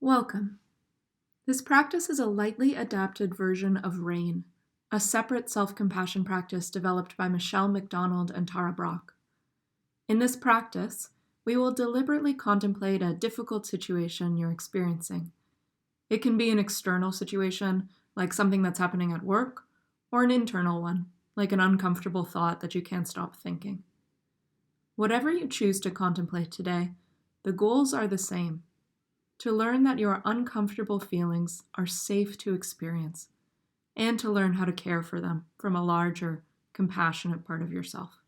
Welcome. This practice is a lightly adapted version of RAIN, a separate self-compassion practice developed by Michelle McDonald and Tara Brach. In this practice, we will deliberately contemplate a difficult situation you're experiencing. It can be an external situation, like something that's happening at work, or an internal one, like an uncomfortable thought that you can't stop thinking. Whatever you choose to contemplate today, the goals are the same: to learn that your uncomfortable feelings are safe to experience, and to learn how to care for them from a larger, compassionate part of yourself.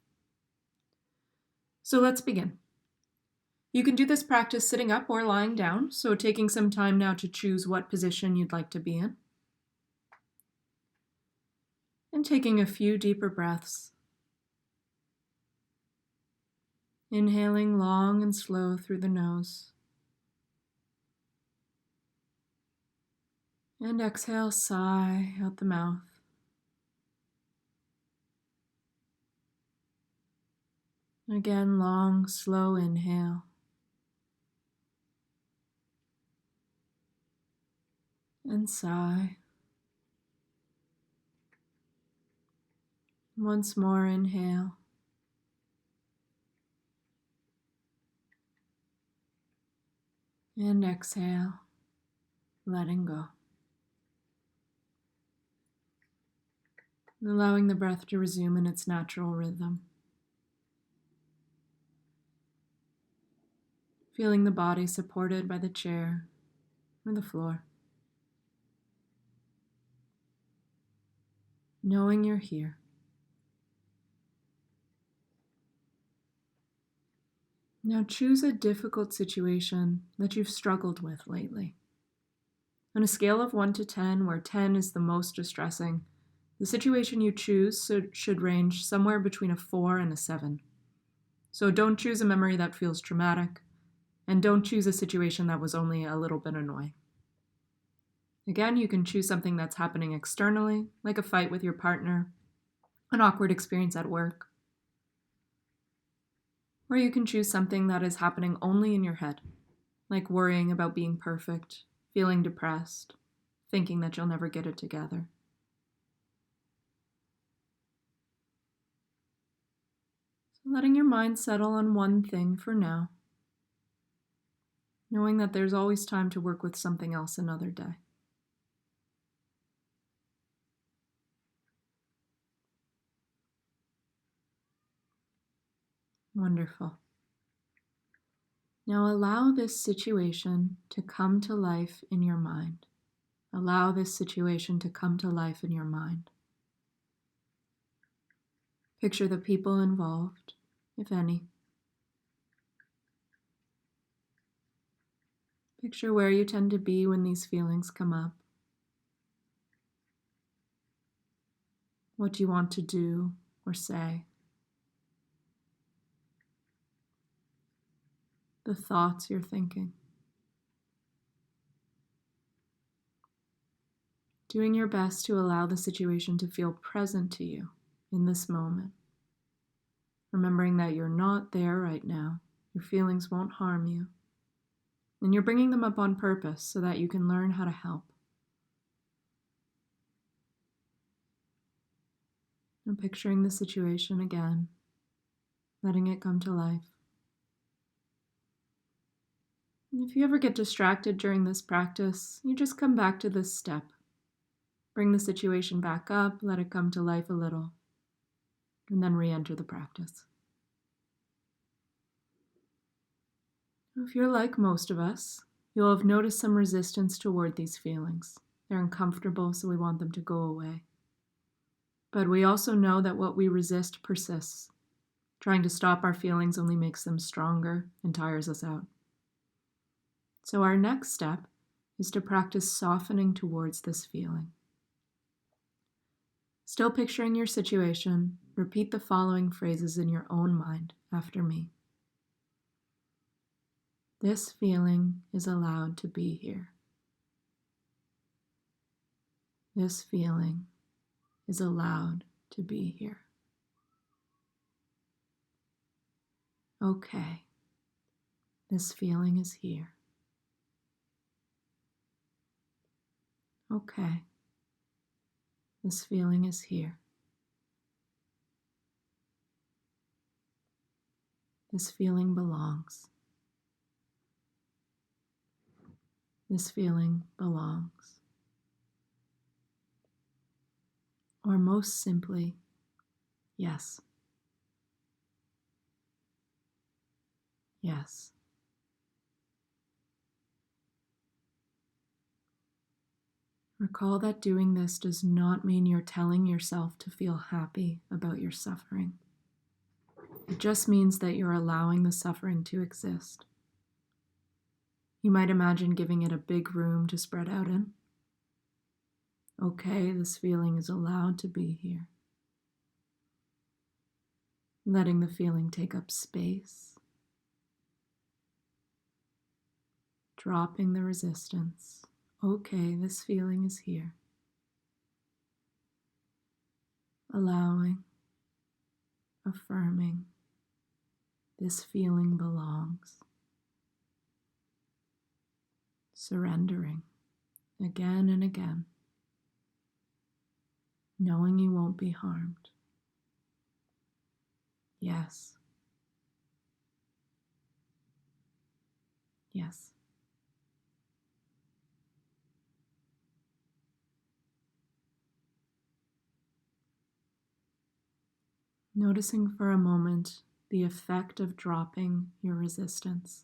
So let's begin. You can do this practice sitting up or lying down, so taking some time now to choose what position you'd like to be in. And taking a few deeper breaths. Inhaling long and slow through the nose. And exhale, sigh out the mouth. Again, long, slow inhale. And sigh. Once more, inhale. And exhale, letting go. Allowing the breath to resume in its natural rhythm. Feeling the body supported by the chair or the floor. Knowing you're here. Now choose a difficult situation that you've struggled with lately. On a scale of 1 to 10, where 10 is the most distressing, the situation you choose should range somewhere between a 4 and a 7. So don't choose a memory that feels traumatic, and don't choose a situation that was only a little bit annoying. Again, you can choose something that's happening externally, like a fight with your partner, an awkward experience at work. Or you can choose something that is happening only in your head, like worrying about being perfect, feeling depressed, thinking that you'll never get it together. So letting your mind settle on one thing for now, knowing that there's always time to work with something else another day. Wonderful. Now allow this situation to come to life in your mind. Allow this situation to come to life in your mind. Picture the people involved, if any. Picture where you tend to be when these feelings come up. What you want to do or say. The thoughts you're thinking. Doing your best to allow the situation to feel present to you in this moment. Remembering that you're not there right now. Your feelings won't harm you. And you're bringing them up on purpose so that you can learn how to help. And picturing the situation again, letting it come to life. And if you ever get distracted during this practice, you just come back to this step. Bring the situation back up, let it come to life a little, and then re-enter the practice. If you're like most of us, you'll have noticed some resistance toward these feelings. They're uncomfortable, so we want them to go away. But we also know that what we resist persists. Trying to stop our feelings only makes them stronger and tires us out. So our next step is to practice softening towards this feeling. Still picturing your situation, repeat the following phrases in your own mind after me. This feeling is allowed to be here. This feeling is allowed to be here. Okay, this feeling is here. Okay, this feeling is here. This feeling belongs. This feeling belongs. Or most simply, yes. Yes. Recall that doing this does not mean you're telling yourself to feel happy about your suffering. It just means that you're allowing the suffering to exist. You might imagine giving it a big room to spread out in. Okay, this feeling is allowed to be here. Letting the feeling take up space. Dropping the resistance. Okay, this feeling is here. Allowing, affirming, this feeling belongs. Surrendering again and again, knowing you won't be harmed. Yes. Yes. Noticing for a moment the effect of dropping your resistance.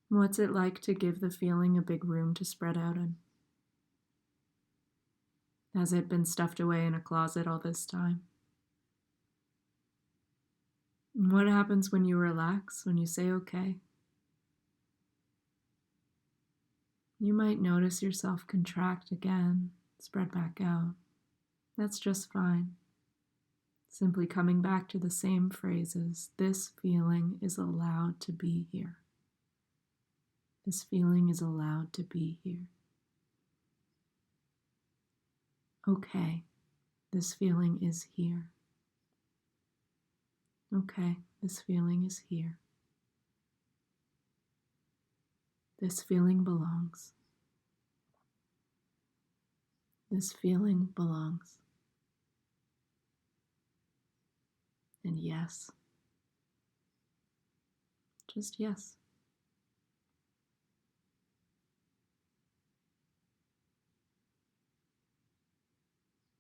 What's it like to give the feeling a big room to spread out in? Has it been stuffed away in a closet all this time? What happens when you relax, when you say okay? You might notice yourself contract again, spread back out. That's just fine. Simply coming back to the same phrases. This feeling is allowed to be here. This feeling is allowed to be here. Okay, this feeling is here. Okay, this feeling is here. This feeling belongs. This feeling belongs. And yes, just yes.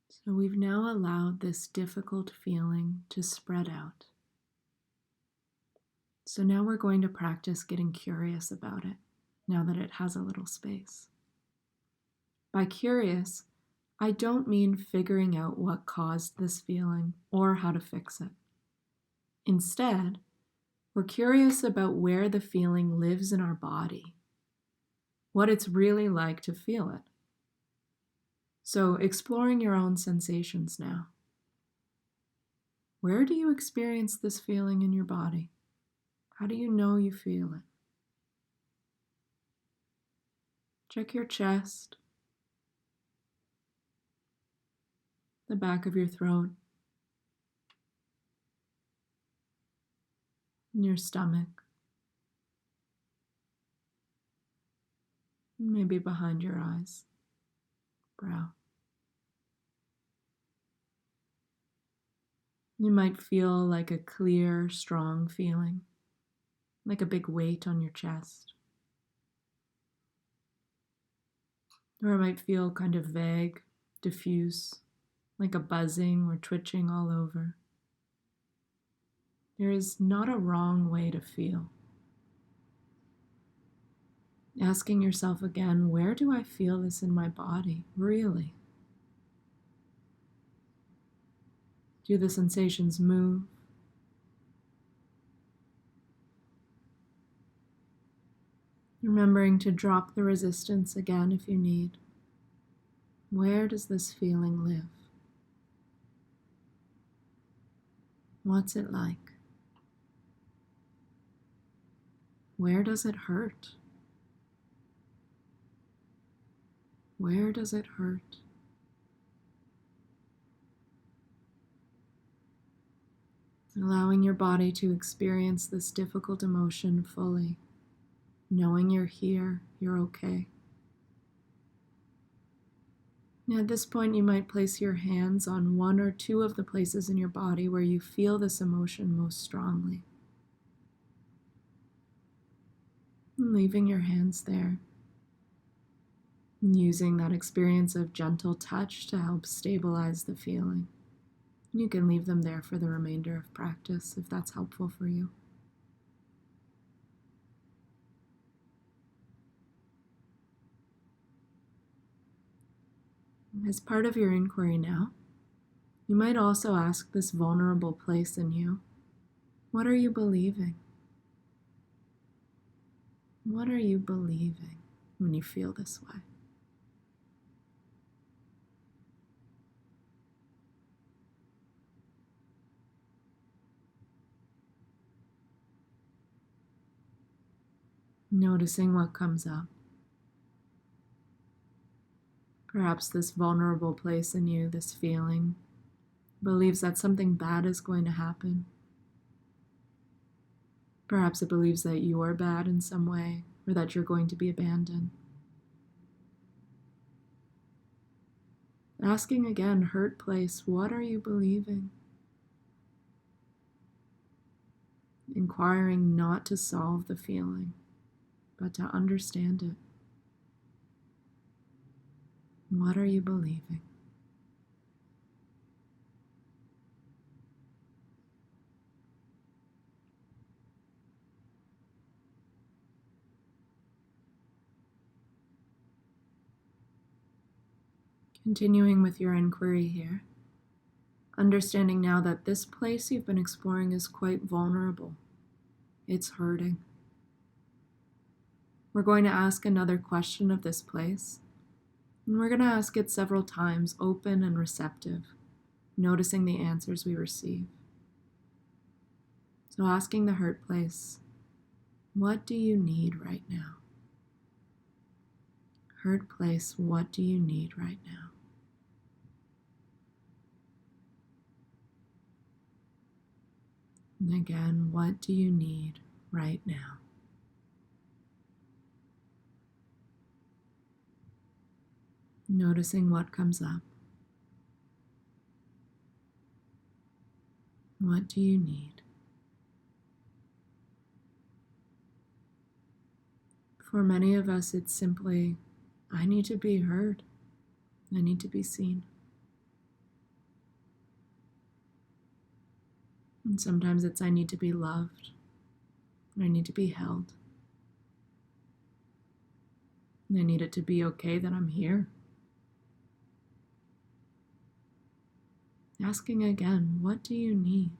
So we've now allowed this difficult feeling to spread out. So now we're going to practice getting curious about it, now that it has a little space. By curious, I don't mean figuring out what caused this feeling or how to fix it. Instead, we're curious about where the feeling lives in our body, what it's really like to feel it. So, exploring your own sensations now. Where do you experience this feeling in your body? How do you know you feel it? Check your chest, the back of your throat, and your stomach, maybe behind your eyes, brow. You might feel like a clear, strong feeling, like a big weight on your chest. Or it might feel kind of vague, diffuse, like a buzzing or twitching all over. There is not a wrong way to feel. Asking yourself again, where do I feel this in my body, really? Do the sensations move? Remembering to drop the resistance again if you need. Where does this feeling live? What's it like? Where does it hurt? Where does it hurt? Allowing your body to experience this difficult emotion fully, knowing you're here, you're okay. Now, at this point, you might place your hands on one or two of the places in your body where you feel this emotion most strongly. And leaving your hands there, and using that experience of gentle touch to help stabilize the feeling. You can leave them there for the remainder of practice if that's helpful for you. As part of your inquiry now, you might also ask this vulnerable place in you, what are you believing? What are you believing when you feel this way? Noticing what comes up. Perhaps this vulnerable place in you, this feeling, believes that something bad is going to happen. Perhaps it believes that you are bad in some way, or that you're going to be abandoned. Asking again, hurt place, what are you believing? Inquiring not to solve the feeling, but to understand it. What are you believing? Continuing with your inquiry here, understanding now that this place you've been exploring is quite vulnerable. It's hurting. We're going to ask another question of this place, and we're going to ask it several times, open and receptive, noticing the answers we receive. So asking the hurt place, what do you need right now? Hurt place, what do you need right now? And again, what do you need right now? Noticing what comes up. What do you need? For many of us, it's simply, I need to be heard. I need to be seen. And sometimes it's, I need to be loved. I need to be held. I need it to be okay that I'm here. Asking again, what do you need?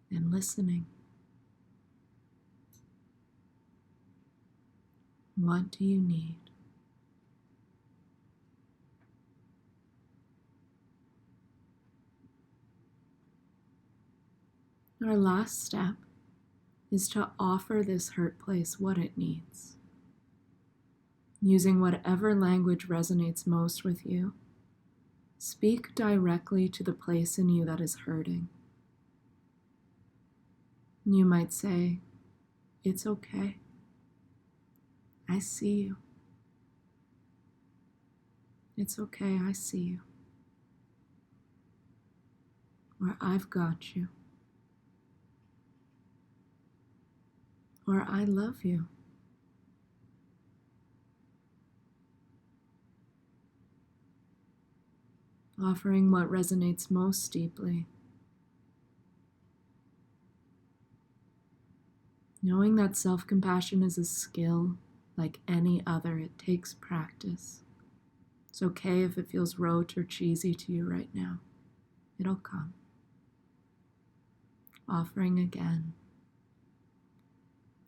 And listening. What do you need? Our last step is to offer this hurt place what it needs. Using whatever language resonates most with you, speak directly to the place in you that is hurting. You might say, it's okay. I see you. It's okay, I see you. Or I've got you. Or I love you. Offering what resonates most deeply. Knowing that self-compassion is a skill like any other, it takes practice. It's okay if it feels rote or cheesy to you right now. It'll come. Offering again.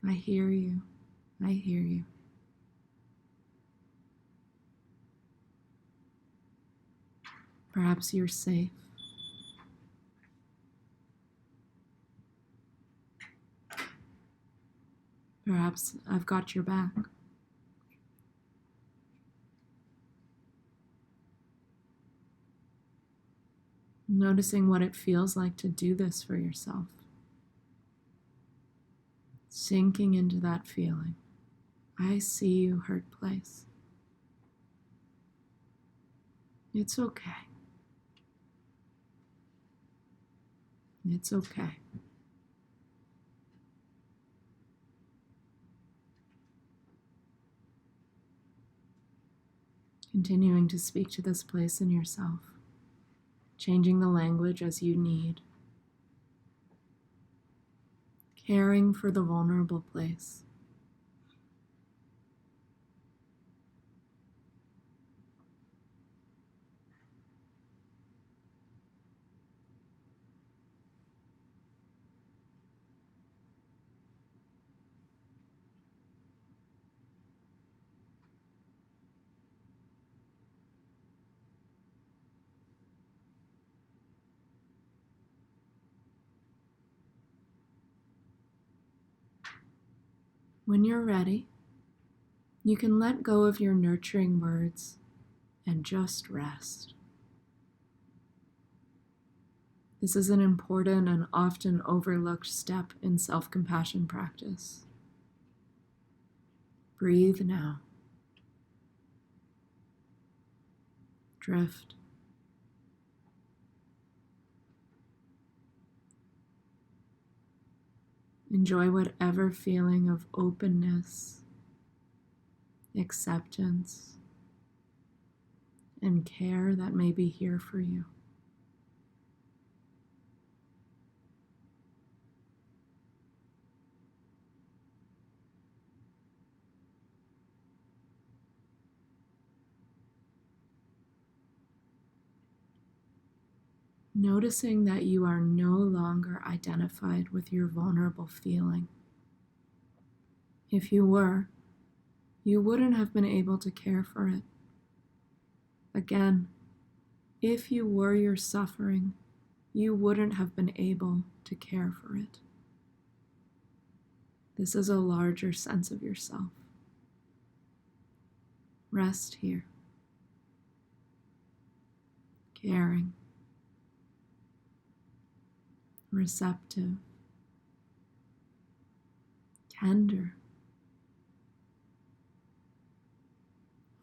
I hear you. I hear you. Perhaps you're safe. Perhaps I've got your back. Noticing what it feels like to do this for yourself. Sinking into that feeling. I see you, hurt place. It's okay. It's okay. Continuing to speak to this place in yourself, changing the language as you need, caring for the vulnerable place. When you're ready, you can let go of your nurturing words and just rest. This is an important and often overlooked step in self-compassion practice. Breathe now. Drift. Enjoy whatever feeling of openness, acceptance, and care that may be here for you. Noticing that you are no longer identified with your vulnerable feeling. If you were, you wouldn't have been able to care for it. Again, if you were your suffering, you wouldn't have been able to care for it. This is a larger sense of yourself. Rest here, caring, receptive, tender,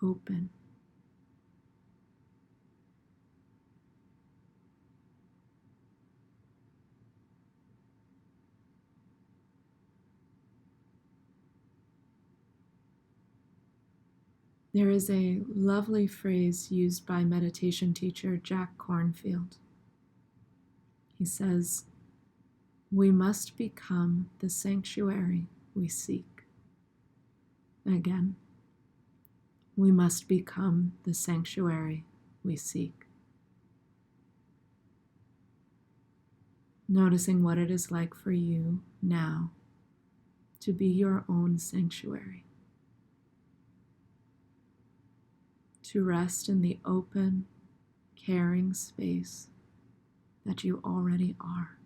open. There is a lovely phrase used by meditation teacher Jack Kornfield. He says, "We must become the sanctuary we seek." Again, we must become the sanctuary we seek. Noticing what it is like for you now to be your own sanctuary. To rest in the open, caring space that you already are.